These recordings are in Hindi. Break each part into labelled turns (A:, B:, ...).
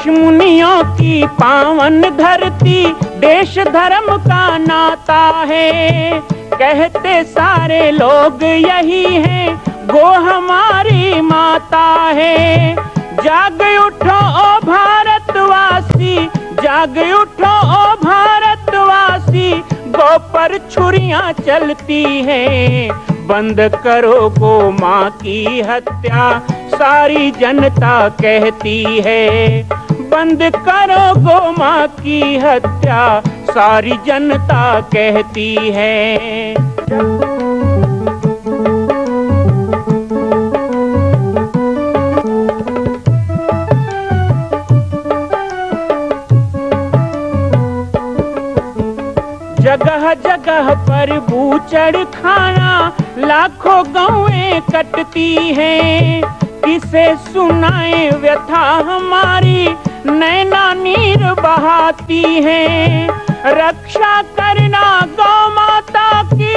A: ऋषि मुनियों की पावन धरती, देश धर्म का नाता है। कहते सारे लोग यही हैं, गो हमारी माता है। जाग उठो ओ भारतवासी, जाग उठो ओ भारतवासी, गो पर छुरियां चलती हैं। बंद करो गो माँ की हत्या, सारी जनता कहती है। बंद करो गो माँ की हत्या, सारी जनता कहती है। जगह जगह पर बूचड़ खाना, लाखों गौएं कटती हैं। किसे सुनाए व्यथा हमारी, नैना नीर बहाती हैं। रक्षा करना गौ माता की,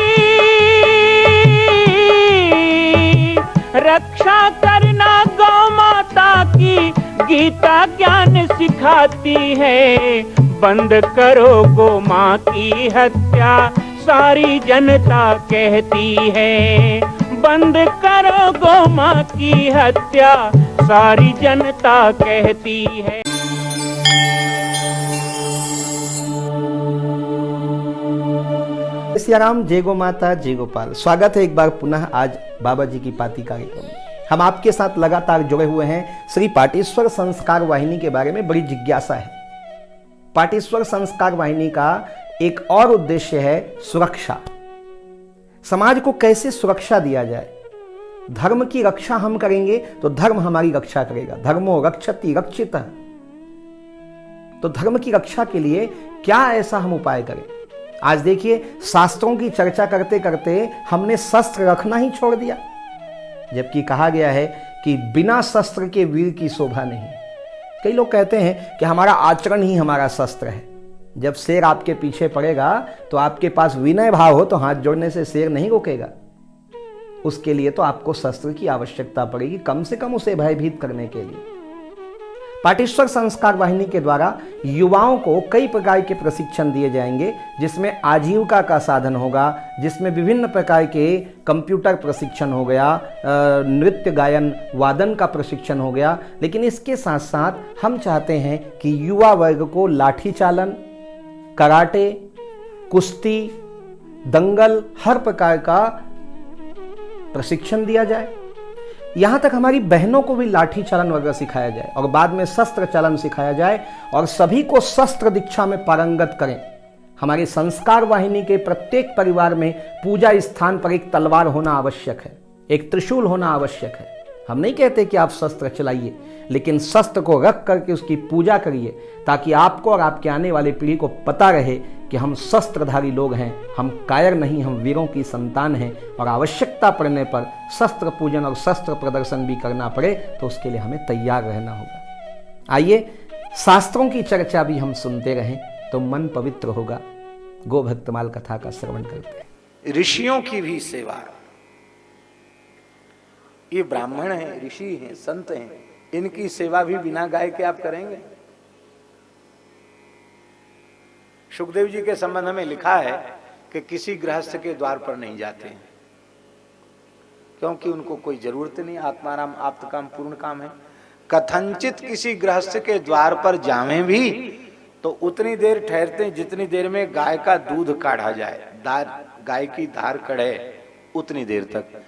A: रक्षा करना गौ माता की, गीता ज्ञान सिखाती है। बंद करो गो माँ की हत्या, सारी जनता कहती है। बंद करो गो माँ की हत्या, सारी जनता कहती है।
B: सिया राम, जय गो माता, जय गोपाल। स्वागत है एक बार पुनः आज बाबा जी की पाती कार्यक्रम में। हम आपके साथ लगातार जुड़े हुए हैं। श्री पाटेश्वर संस्कार वाहिनी के बारे में बड़ी जिज्ञासा है। पाटेश्वर संस्कार वाहिनी का एक और उद्देश्य है सुरक्षा। समाज को कैसे सुरक्षा दिया जाए। धर्म की रक्षा हम करेंगे तो धर्म हमारी रक्षा करेगा। धर्मो रक्षति रक्षितः। तो धर्म की रक्षा के लिए क्या ऐसा हम उपाय करें। आज देखिए, शास्त्रों की चर्चा करते करते हमने शस्त्र रखना ही छोड़ दिया, जबकि कहा गया है कि बिना शस्त्र के वीर की शोभा नहीं। कई लोग कहते हैं कि हमारा आचरण ही हमारा शस्त्र है। जब शेर आपके पीछे पड़ेगा तो आपके पास विनय भाव हो तो हाथ जोड़ने से शेर नहीं रोकेगा। उसके लिए तो आपको शस्त्र की आवश्यकता पड़ेगी, कम से कम उसे भयभीत करने के लिए। पाटेश्वर संस्कार वाहिनी के द्वारा युवाओं को कई प्रकार के प्रशिक्षण दिए जाएंगे, जिसमें आजीविका का साधन होगा, जिसमें विभिन्न प्रकार के कंप्यूटर प्रशिक्षण हो गया, नृत्य गायन वादन का प्रशिक्षण हो गया। लेकिन इसके साथ साथ हम चाहते हैं कि युवा वर्ग को लाठी चालन, कराटे, कुश्ती, दंगल, हर प्रकार का प्रशिक्षण दिया जाए। यहां तक हमारी बहनों को भी लाठी चालन वगैरह सिखाया जाए और बाद में शस्त्र चालन सिखाया जाए और सभी को शस्त्र दीक्षा में पारंगत करें। हमारे संस्कार वाहिनी के प्रत्येक परिवार में पूजा स्थान पर एक तलवार होना आवश्यक है, एक त्रिशूल होना आवश्यक है। हम नहीं कहते कि आप शस्त्र चलाइए, लेकिन शस्त्र को रख करके उसकी पूजा करिए, ताकि आपको और आपके आने वाली पीढ़ी को पता रहे कि हम शस्त्रधारी लोग हैं, हम कायर नहीं, हम वीरों की संतान हैं। और आवश्यकता पड़ने पर शस्त्र पूजन और शस्त्र प्रदर्शन भी करना पड़े तो उसके लिए हमें तैयार रहना होगा। आइए, शास्त्रों की चर्चा भी हम सुनते रहें तो मन पवित्र होगा। गो भक्तमाल कथा का श्रवण करते हैं।
C: ऋषियों की भी सेवा, ये ब्राह्मण हैं, ऋषि हैं, संत हैं, इनकी सेवा भी बिना गाय के आप करेंगे। सुखदेव जी के संबंध में लिखा है कि किसी गृहस्थ के द्वार पर नहीं जाते हैं, क्योंकि उनको कोई जरूरत नहीं, आत्माराम आप्त काम पूर्ण काम है। कथनचित किसी गृहस्थ के द्वार पर जावें भी तो उतनी देर ठहरते हैं जितनी देर में गाय का दूध काढ़ा जाए, गाय की धार कढ़े, उतनी देर तक।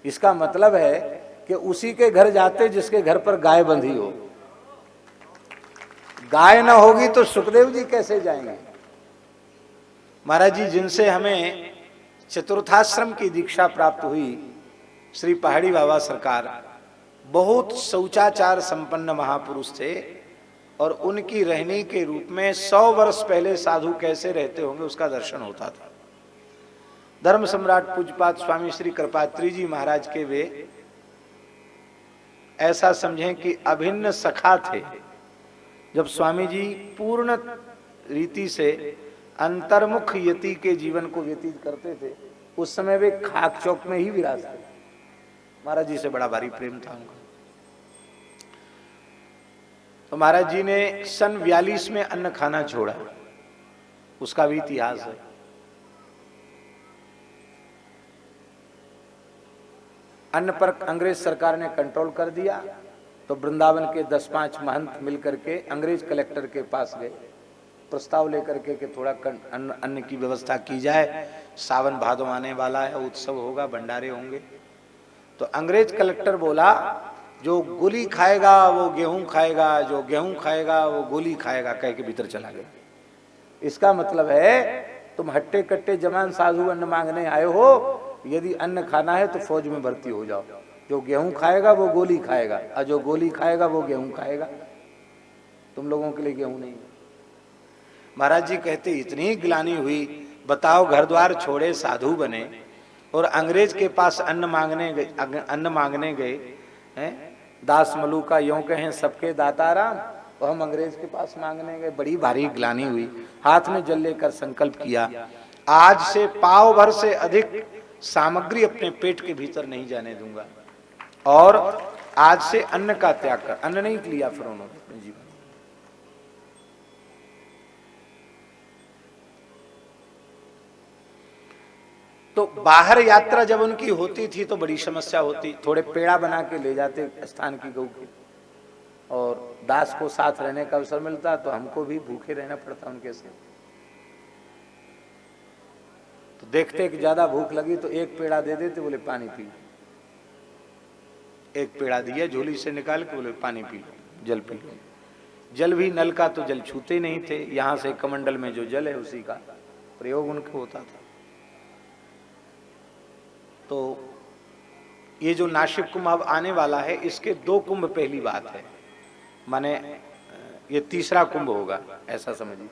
C: इसका मतलब है कि उसी के घर जाते जिसके घर पर गाय बंधी हो। गाय ना होगी तो सुखदेव जी कैसे जाएंगे। महाराज जी जिनसे हमें चतुर्थाश्रम की दीक्षा प्राप्त हुई, श्री पहाड़ी बाबा सरकार बहुत शौचाचार संपन्न महापुरुष थे और उनकी रहनी के रूप में 100 वर्ष पहले साधु कैसे रहते होंगे उसका दर्शन होता था। धर्म सम्राट पूज्यपाद स्वामी श्री कृपात्री जी महाराज के वे ऐसा समझें कि अभिन्न सखा थे। जब स्वामी जी पूर्ण रीति से अंतर्मुख यति के जीवन को व्यतीत करते थे, उस समय वे खाक चौक में ही विराजते। महाराज जी से बड़ा भारी प्रेम था उनका। तो महाराज जी ने सन 42 में अन्न खाना छोड़ा, उसका भी इतिहास है। अन्न पर अंग्रेज सरकार ने कंट्रोल कर दिया, तो वृंदावन के 10-5 महंत मिलकर के अंग्रेज कलेक्टर के पास गए, प्रस्ताव लेकर के कि थोड़ा अन्न की व्यवस्था की जाए, सावन भादो आने वाला है, उत्सव होगा, भंडारे होंगे। तो अंग्रेज कलेक्टर बोला, जो गोली खाएगा वो गेहूं खाएगा, जो गेहूं खाएगा वो गोली खाएगा, कह के भीतर चला गया। इसका मतलब है तुम हट्टे कट्टे जवान साधु अन्न मांगने आए हो, यदि अन्न खाना है तो फौज में भर्ती हो जाओ। जो गेहूं खाएगा वो गोली खाएगा, और जो गोली खाएगा वो गेहूं खाएगा। तुम लोगों के लिए गेहूं नहीं। महाराज जी कहते इतनी गिलानी हुई, बताओ घर द्वार छोड़े साधु बने और अंग्रेज के पास अन्न मांगने गए हैं। दास मलूका यों कहें सबके दाता राम, और हम अंग्रेज के पास मांगने गए। बड़ी भारी गिलानी हुई, हाथ में जल लेकर संकल्प किया, आज से पाव भर से अधिक सामग्री अपने पेट के भीतर नहीं जाने दूंगा, और आज से अन्न का त्याग कर। अन्न नहीं लिया फिर उन्होंने अपने जीवन। तो बाहर यात्रा जब उनकी होती थी तो बड़ी समस्या होती, थोड़े पेड़ा बना के ले जाते स्थान की गऊ के, और दास को साथ रहने का अवसर मिलता तो हमको भी भूखे रहना पड़ता उनके साथ। तो देखते कि ज्यादा भूख लगी तो एक पेड़ा दे देते, बोले पानी पी। एक पेड़ा दिया झोली से निकाल के, बोले पानी पी लो, जल पी लो। जल भी नल का तो जल छूते नहीं थे, यहां से कमंडल में जो जल है उसी का प्रयोग उनको होता था। तो ये जो नासिक कुंभ अब आने वाला है, इसके 2 कुंभ पहली बात है, माने ये तीसरा कुंभ होगा, ऐसा समझिए।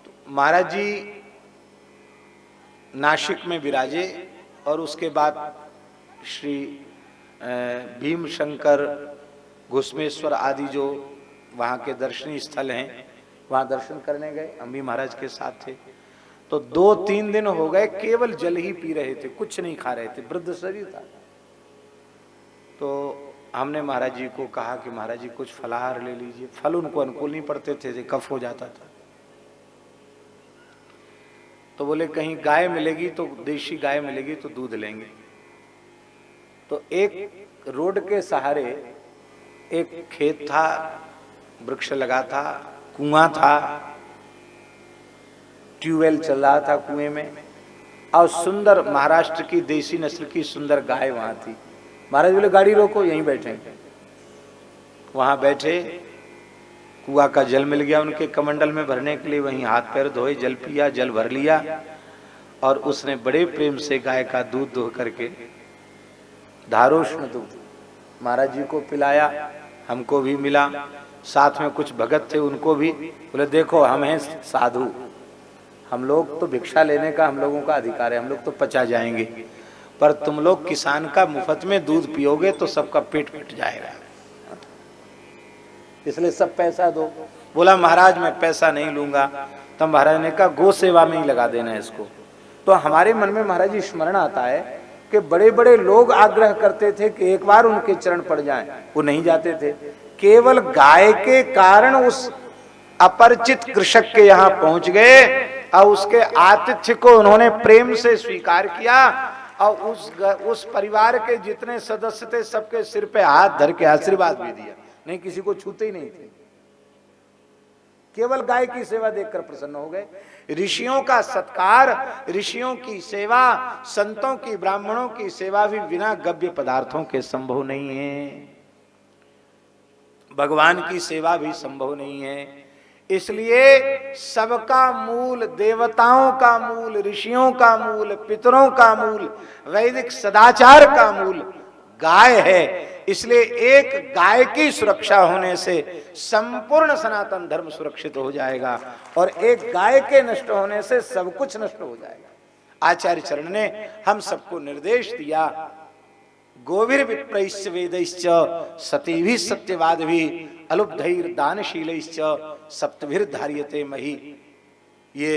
C: तो महाराज जी नासिक में विराजे, और उसके बाद श्री भीम शंकर, घुसमेश्वर आदि जो वहाँ के दर्शनीय स्थल हैं, वहाँ दर्शन करने गए। हम भी महाराज के साथ थे। तो 2-3 दिन हो गए केवल जल ही पी रहे थे, कुछ नहीं खा रहे थे, वृद्ध शरीर था। तो हमने महाराज जी को कहा कि महाराज जी कुछ फलाहार ले लीजिए। फल उनको अनुकूल नहीं पड़ते थे, कफ हो जाता था। तो बोले कहीं गाय मिलेगी तो, देशी गाय मिलेगी तो दूध लेंगे। तो एक रोड के सहारे एक खेत था, वृक्ष लगा था, कुआं था, ट्यूबवेल चल रहा था कुएं में, और सुंदर महाराष्ट्र की देसी नस्ल की सुंदर गाय वहां थी। महाराज बोले गाड़ी रोको, यहीं बैठेंगे। वहां बैठे, कुआं का जल मिल गया उनके कमंडल में भरने के लिए, वहीं हाथ पैर धोए, जल पिया, जल भर लिया, और उसने बड़े प्रेम से गाय का दूध धो करके, धारोष्ण दूध, महाराज जी को पिलाया, हमको भी मिला। साथ में कुछ भगत थे, उनको भी बोले देखो हम हैं साधु, हम लोग तो भिक्षा लेने का हम लोगों का अधिकार है, हम लोग तो पचा जाएंगे, पर तुम लोग किसान का मुफ्त में दूध पियोगे तो सबका पेट कट जाएगा, इसलिए सब पैसा दो। बोला महाराज मैं पैसा नहीं लूंगा। तब महाराज ने कहा गो सेवा में ही लगा देना है इसको। तो हमारे मन में महाराज जी स्मरण आता है कि बड़े बड़े लोग आग्रह करते थे कि एक बार उनके चरण पड़ जाएं, वो नहीं जाते थे। केवल गाय के कारण उस अपरिचित कृषक के यहाँ पहुंच गए और उसके आतिथ्य को उन्होंने प्रेम से स्वीकार किया, और उस परिवार के जितने सदस्य थे सबके सिर पे हाथ धर के आशीर्वाद भी दिया, नहीं किसी को छूते ही नहीं थे, केवल गाय की सेवा देखकर प्रसन्न हो गए। ऋषियों का सत्कार, ऋषियों की सेवा, संतों की, ब्राह्मणों की सेवा भी बिना गव्य पदार्थों के संभव नहीं है, भगवान की सेवा भी संभव नहीं है। इसलिए सबका मूल, देवताओं का मूल, ऋषियों का मूल, पितरों का मूल, वैदिक सदाचार का मूल गाय है। इसलिए एक गाय की सुरक्षा होने से संपूर्ण सनातन धर्म सुरक्षित हो जाएगा, और एक गाय के नष्ट होने से सब कुछ नष्ट हो जाएगा। आचार्य चरण ने हम सबको निर्देश दिया, गोविर विप्रैश्च वेदैश्च सतीभिः सत्यवादिभिः अलुब्धैर दानशीलैश्च सप्तभिर धार्यते मही। ये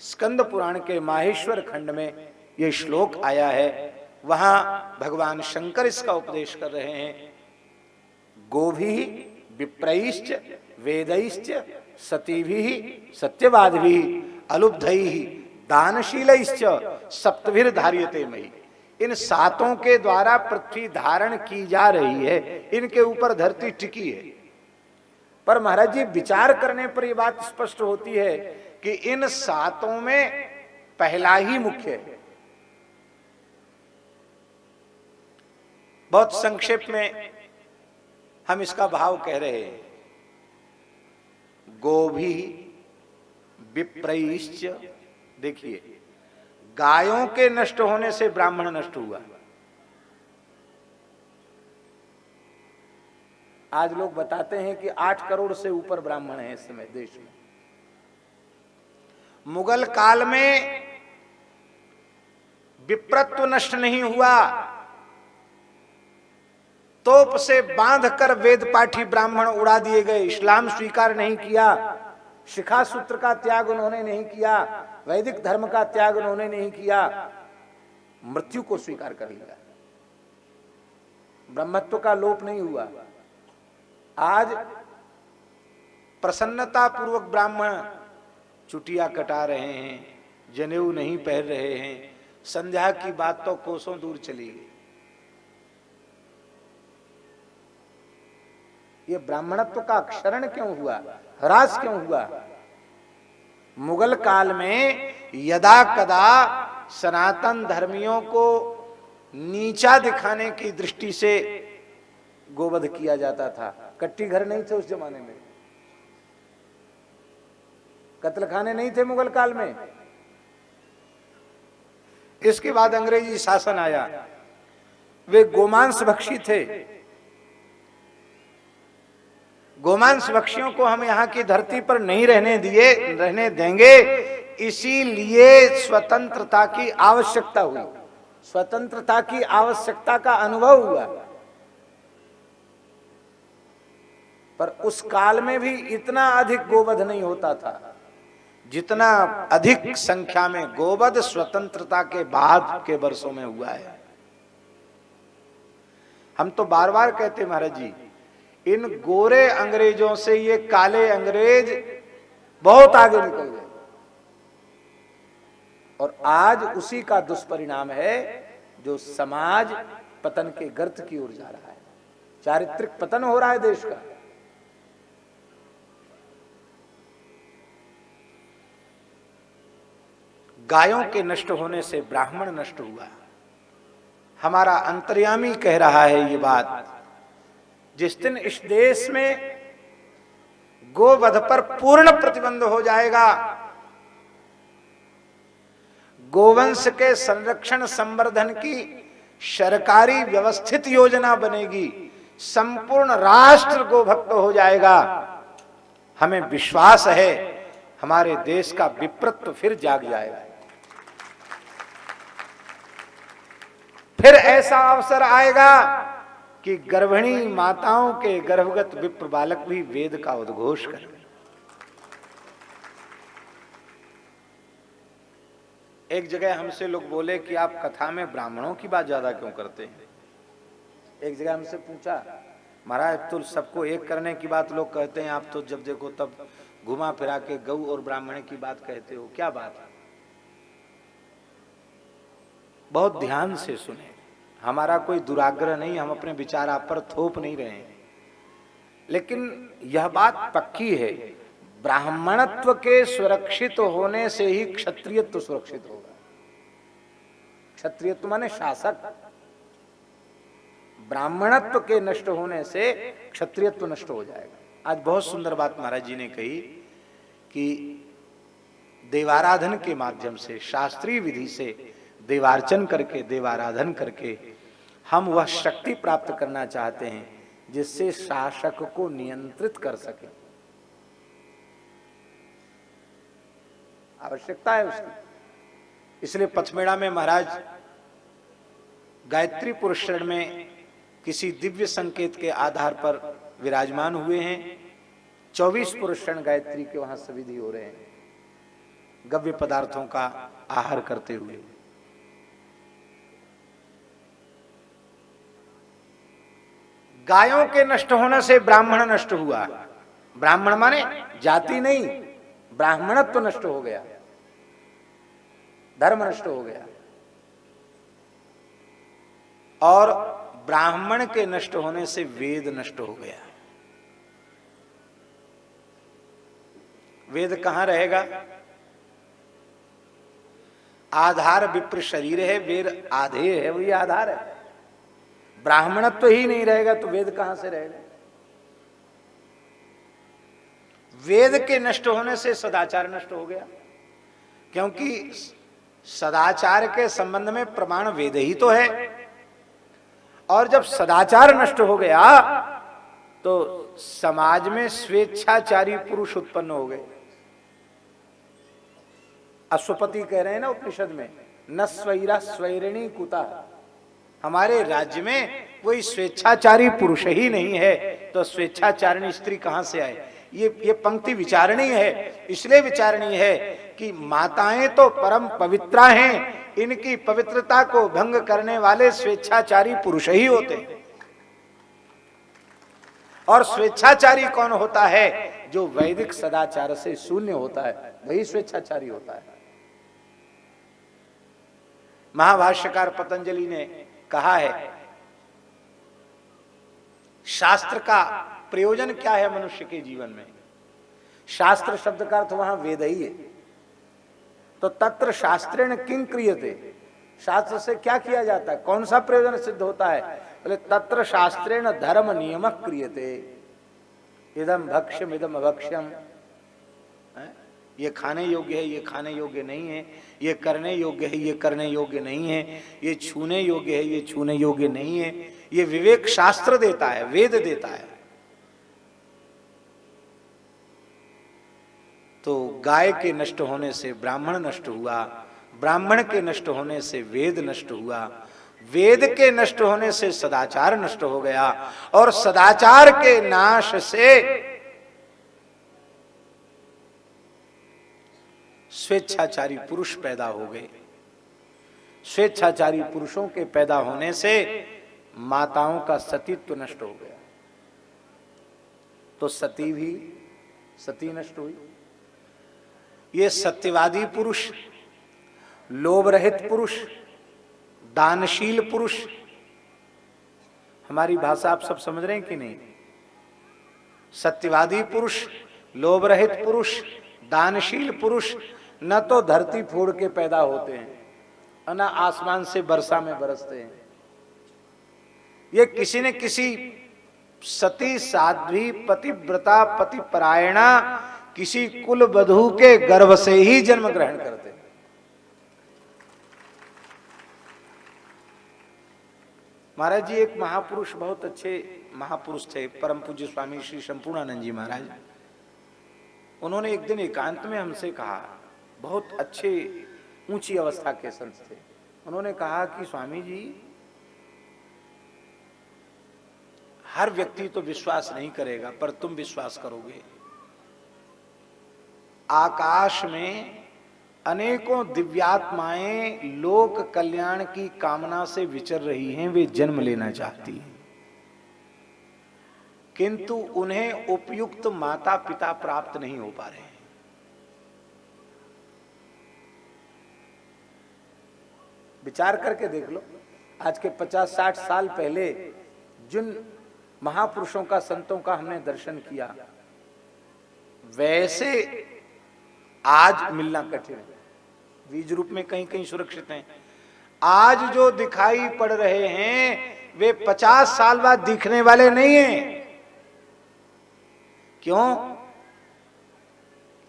C: स्कंद पुराण के माहेश्वर खंड में ये श्लोक आया है। वहां भगवान शंकर इसका उपदेश कर रहे हैं। गोभी विप्रैश्च वेदैश्च सतीभिः सत्यवादिभिः अलुब्धैः दानशीलैश्च सप्तभिर धार्यते मयि। इन सातों के द्वारा पृथ्वी धारण की जा रही है, इनके ऊपर धरती टिकी है। पर महाराज जी विचार करने पर यह बात स्पष्ट होती है कि इन सातों में पहला ही मुख्य है। बहुत संक्षेप में हम इसका भाव कह रहे हैं। गोभी विप्रैश्च, देखिए गायों के नष्ट होने से ब्राह्मण नष्ट हुआ। आज लोग बताते हैं कि 8 करोड़ से ऊपर ब्राह्मण हैं इस समय देश में। मुगल काल में विप्रत्व नष्ट नहीं हुआ, तोप से बांधकर वेद पाठी ब्राह्मण उड़ा दिए गए। इस्लाम स्वीकार नहीं किया, शिखा सूत्र का त्याग उन्होंने नहीं किया, वैदिक धर्म का त्याग उन्होंने नहीं किया, मृत्यु को स्वीकार कर लिया। ब्रह्मत्व का लोप नहीं हुआ। आज प्रसन्नता पूर्वक ब्राह्मण चुटिया कटा रहे हैं, जनेऊ नहीं पहन रहे हैं, संध्या की बात तो कोसों दूर चली गई। ये ब्राह्मणत्व का क्षरण क्यों हुआ, ह्रास क्यों हुआ? मुगल काल में यदा कदा सनातन धर्मियों को नीचा दिखाने की दृष्टि से गोवध किया जाता था। कट्टी घर नहीं थे उस जमाने में, कत्लखाने नहीं थे मुगल काल में। इसके बाद अंग्रेजी शासन आया, वे गोमांस भक्षी थे। गोमांस भक्षियों को हम यहां की धरती पर नहीं रहने देंगे, इसीलिए स्वतंत्रता की आवश्यकता हुई। स्वतंत्रता की आवश्यकता का अनुभव हुआ। पर उस काल में भी इतना अधिक गोवध नहीं होता था जितना अधिक संख्या में गोवध स्वतंत्रता के बाद के वर्षों में हुआ है। हम तो बार बार कहते महाराज जी, इन गोरे अंग्रेजों से ये काले अंग्रेज बहुत आगे निकल गए, और आज उसी का दुष्परिणाम है जो समाज पतन के गर्त की ओर जा रहा है। चारित्रिक पतन हो रहा है देश का। गायों के नष्ट होने से ब्राह्मण नष्ट हुआ। हमारा अंतर्यामी कह रहा है ये बात। जिस दिन इस देश में गोवध पर पूर्ण प्रतिबंध हो जाएगा, गोवंश के संरक्षण संवर्धन की सरकारी व्यवस्थित योजना बनेगी, संपूर्ण राष्ट्र गोभक्त हो जाएगा, हमें विश्वास है हमारे देश का विप्रत्व फिर जाग जाएगा। फिर ऐसा अवसर आएगा कि गर्भिणी माताओं के गर्भगत विप्र बालक भी वेद का उद्घोष करें। एक जगह हमसे लोग बोले कि आप कथा में ब्राह्मणों की बात ज्यादा क्यों करते हैं। एक जगह हमसे पूछा, महाराज तो सबको एक करने की बात लोग कहते हैं, आप तो जब देखो तब घुमा फिरा के गौ और ब्राह्मण की बात कहते हो, क्या बात है? बहुत ध्यान से सुने, हमारा कोई दुराग्रह नहीं, हम अपने विचार आप पर थोप नहीं रहे हैं, लेकिन यह बात पक्की है, ब्राह्मणत्व के सुरक्षित होने से ही क्षत्रियत्व सुरक्षित होगा। क्षत्रियत्व माने शासक, ब्राह्मणत्व के नष्ट होने से क्षत्रियत्व नष्ट हो जाएगा। आज बहुत सुंदर बात महाराज जी ने कही कि देवाराधन के माध्यम से, शास्त्रीय विधि से देवार्चन करके, देवाराधन करके हम वह शक्ति प्राप्त करना चाहते हैं जिससे शासक को नियंत्रित कर सके। आवश्यकता है उसकी। इसलिए पथमेड़ा में महाराज गायत्री पुरस्कार में किसी दिव्य संकेत के आधार पर विराजमान हुए हैं। 24 पुरस्कार गायत्री के वहां सविधि हो रहे हैं, गव्य पदार्थों का आहार करते हुए। गायों के नष्ट होने से ब्राह्मण नष्ट हुआ। ब्राह्मण माने जाति नहीं, ब्राह्मणत्व तो नष्ट हो गया, धर्म नष्ट हो गया। और ब्राह्मण के नष्ट होने से वेद नष्ट हो गया। वेद कहां रहेगा? आधार विप्र शरीर है, वेद आधेय है, वही आधार है। ब्राह्मणत्व ही नहीं रहेगा तो वेद कहां से रहेगा? वेद के नष्ट होने से सदाचार नष्ट हो गया, क्योंकि सदाचार के संबंध में प्रमाण वेद ही तो है। और जब सदाचार नष्ट हो गया तो समाज में स्वेच्छाचारी पुरुष उत्पन्न हो गए। अश्वपति कह रहे हैं ना उपनिषद में, न स्वैरा स्वैरिणी कुता। हमारे राज्य में कोई स्वेच्छाचारी पुरुष ही नहीं है तो स्वेच्छाचारिणी स्त्री कहां से आए? ये पंक्ति विचारणीय है। इसलिए विचारणीय है कि माताएं तो परम पवित्रा हैं, इनकी पवित्रता को भंग करने वाले स्वेच्छाचारी पुरुष ही होते हैं। और स्वेच्छाचारी कौन होता है? जो वैदिक सदाचार से शून्य होता है, वही स्वेच्छाचारी होता है। महाभाष्यकार पतंजलि ने कहा है, शास्त्र का प्रयोजन क्या है मनुष्य के जीवन में? शास्त्र शब्द का अर्थ वहां वेद ही है। तो तत्र शास्त्रेण किं क्रियते, शास्त्र से क्या किया जाता है, कौन सा प्रयोजन सिद्ध होता है? बोले तत्र शास्त्रेण धर्म नियम क्रियते, इदम भक्ष्यम इदम अभक्ष्यम, ये खाने योग्य है, ये खाने योग्य नहीं है, ये करने योग्य है, ये करने योग्य नहीं है, ये छूने योग्य है, ये छूने योग्य नहीं है। ये विवेक शास्त्र देता है, वेद देता है। तो गाय के नष्ट होने से ब्राह्मण नष्ट हुआ, ब्राह्मण के नष्ट होने से वेद नष्ट हुआ, वेद के नष्ट होने से सदाचार नष्ट हो गया, और सदाचार के नाश से स्वेच्छाचारी पुरुष पैदा हो गए। स्वेच्छाचारी पुरुषों के पैदा होने से माताओं का सतीत्व नष्ट हो गया, तो सती नष्ट हुई। ये सत्यवादी पुरुष, लोभ रहित पुरुष, दानशील पुरुष, हमारी भाषा आप सब समझ रहे हैं कि नहीं? सत्यवादी पुरुष, लोभ रहित पुरुष, दानशील पुरुष न तो धरती फोड़ के पैदा होते हैं और न आसमान से वर्षा में बरसते हैं। ये किसी न किसी सती साध्वी पतिव्रता पतिपरायणा किसी कुल वधू के गर्भ से ही जन्म ग्रहण करते हैं। महाराज जी एक महापुरुष, बहुत अच्छे महापुरुष थे, परम पूज्य स्वामी श्री संपूर्णानंद जी महाराज। उन्होंने एक दिन एकांत में हमसे कहा, बहुत अच्छे ऊंची अवस्था के संत थे। उन्होंने कहा कि स्वामी जी, हर व्यक्ति तो विश्वास नहीं करेगा, पर तुम विश्वास करोगे। आकाश में अनेकों दिव्यात्माएं लोक कल्याण की कामना से विचर रही हैं, वे जन्म लेना चाहती हैं, किंतु उन्हें उपयुक्त माता पिता प्राप्त नहीं हो पा रहे हैं। विचार करके देख लो, आज के 50-60 साल पहले जिन महापुरुषों का, संतों का हमने दर्शन किया, वैसे आज मिलना कठिन है। बीज रूप में कहीं कहीं सुरक्षित हैं। आज जो दिखाई पड़ रहे हैं वे 50 साल बाद दिखने वाले नहीं हैं। क्यों?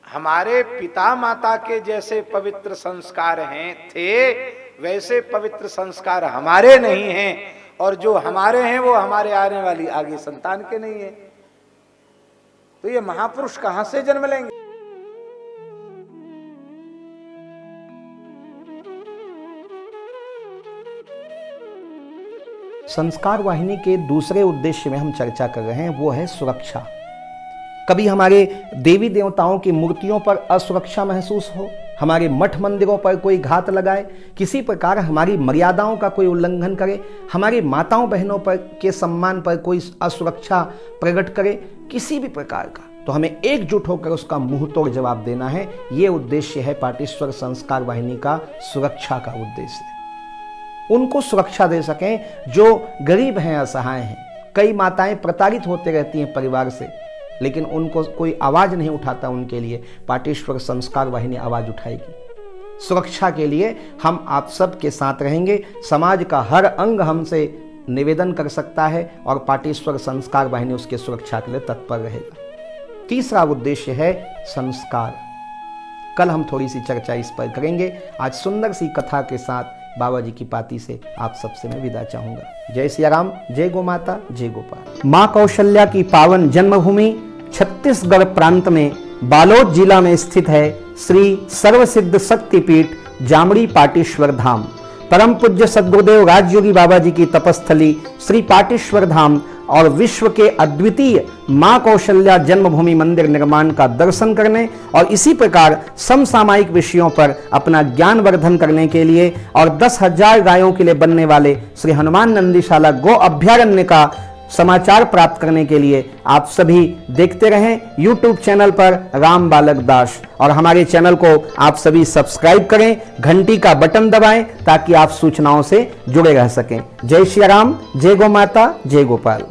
C: हमारे पिता माता के जैसे पवित्र संस्कार थे, वैसे पवित्र संस्कार हमारे नहीं हैं, और जो हमारे हैं वो हमारे आने वाली आगे संतान के नहीं है। तो ये महापुरुष कहां से जन्म लेंगे?
B: संस्कार वाहिनी के दूसरे उद्देश्य में हम चर्चा कर रहे हैं, वो है सुरक्षा। कभी हमारे देवी देवताओं की मूर्तियों पर असुरक्षा महसूस हो, हमारे मठ मंदिरों पर कोई घात लगाए, किसी प्रकार हमारी मर्यादाओं का कोई उल्लंघन करे, हमारी माताओं बहनों पर के सम्मान पर कोई असुरक्षा प्रकट करे, किसी भी प्रकार का, तो हमें एकजुट होकर उसका मुंह तोड़ जवाब देना है। ये उद्देश्य है पाटेश्वर संस्कार वाहिनी का, सुरक्षा का उद्देश्य है। उनको सुरक्षा दे सकें जो गरीब हैं, असहाय हैं। कई माताएं प्रताड़ित होते रहती हैं परिवार से, लेकिन उनको कोई आवाज नहीं उठाता। उनके लिए पाटेश्वर संस्कार वाहिनी आवाज उठाएगी। सुरक्षा के लिए हम आप सब के साथ रहेंगे। समाज का हर अंग हमसे निवेदन कर सकता है और पाटेश्वर संस्कार वाहिनी उसके सुरक्षा के लिए तत्पर रहेगा। तीसरा उद्देश्य है संस्कार। कल हम थोड़ी सी चर्चा इस पर करेंगे। आज सुंदर सी कथा के साथ बाबा जी की पाती से आप सबसे मैं विदा चाहूंगा। जय सिया राम, जय गो माता, जय गोपाल। मां कौशल्या की पावन जन्मभूमि छत्तीसगढ़ प्रांत में बालोद जिला में स्थित है श्री सर्वसिद्ध शक्तिपीठ जामड़ी पाटेश्वर धाम। परम पूज्य सद्गुरुदेव राजयोगी बाबा जी की तपस्थली श्री पाटेश्वर धाम और विश्व के अद्वितीय मां कौशल्या जन्मभूमि मंदिर निर्माण का दर्शन करने और इसी प्रकार समसामयिक विषयों पर अपना ज्ञान वर्धन करने के लिए और 10,000 गायों के लिए बनने वाले श्री हनुमान नंदीशाला गो अभ्यारण्य का समाचार प्राप्त करने के लिए आप सभी देखते रहें YouTube चैनल पर राम बालक दास, और हमारे चैनल को आप सभी सब्सक्राइब करें, घंटी का बटन दबाएं ताकि आप सूचनाओं से जुड़े रह सकें। जय श्री राम, जय गो माता, जय गोपाल।